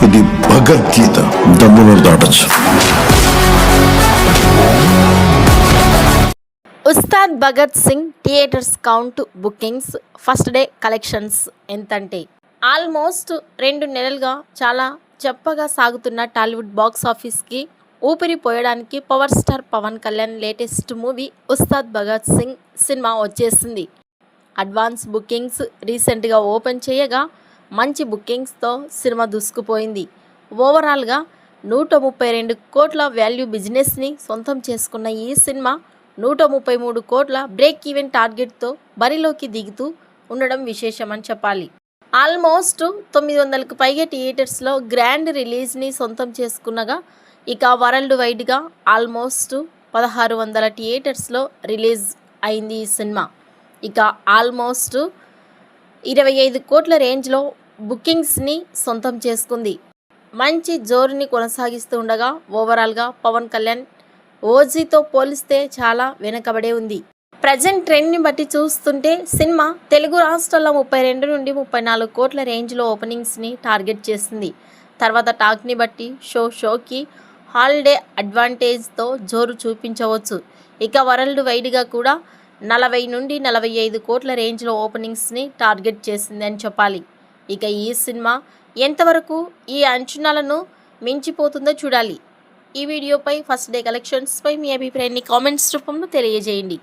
ఇది భగవద్గీత, దమ్మును దాటచ్చు. Ustaad Bhagat Singh theatres count bookings first day collections ఎంతంటే ఆల్మోస్ట్ 2 నెలలుగా చాలా చెప్పగా సాగుతున్న టాలీవుడ్ బాక్స్ ఆఫీస్కి ఊపిరి పోయడానికి power star Pawan Kalyan latest movie Ustaad Bhagat Singh సినిమా వచ్చేసింది. అడ్వాన్స్ బుకింగ్స్ రీసెంట్గా ఓపెన్ చేయగా మంచి బుకింగ్స్తో సినిమా దూసుకుపోయింది. ఓవరాల్గా 132 కోట్ల వాల్యూ బిజినెస్ని సొంతం చేసుకున్న ఈ సినిమా 133 కోట్ల బ్రేక్ ఈవెన్ టార్గెట్తో బరిలోకి దిగుతూ ఉండడం విశేషమని చెప్పాలి. ఆల్మోస్ట్ 900కు పైగా థియేటర్స్లో గ్రాండ్ రిలీజ్ని సొంతం చేసుకున్నగా ఇక వరల్డ్ వైడ్గా ఆల్మోస్ట్ 1600 థియేటర్స్లో రిలీజ్ అయింది ఈ సినిమా. ఇక ఆల్మోస్ట్ 25 కోట్ల రేంజ్లో బుకింగ్స్ని సొంతం చేసుకుంది. మంచి జోరుని కొనసాగిస్తూ ఉండగా ఓవరాల్గా పవన్ కళ్యాణ్ ఓజీతో పోలిస్తే చాలా వెనకబడే ఉంది. ప్రజెంట్ ట్రెండ్ని బట్టి చూస్తుంటే సినిమా తెలుగు రాష్ట్రాల్లో 32 నుండి 34 కోట్ల రేంజ్లో ఓపెనింగ్స్ని టార్గెట్ చేసింది. తర్వాత టాక్ని బట్టి షోకి హాలిడే అడ్వాంటేజ్తో జోరు చూపించవచ్చు. ఇక వరల్డ్ వైడ్గా కూడా 40 నుండి 45 కోట్ల రేంజ్లో ఓపెనింగ్స్ని టార్గెట్ చేసింది అని చెప్పాలి. ఇక ఈ సినిమా ఎంతవరకు ఈ అంచనాలను మించిపోతుందో చూడాలి. ఈ వీడియోపై ఫస్ట్ డే కలెక్షన్స్పై మీ అభిప్రాయాన్ని కామెంట్స్ రూపంలో తెలియజేయండి.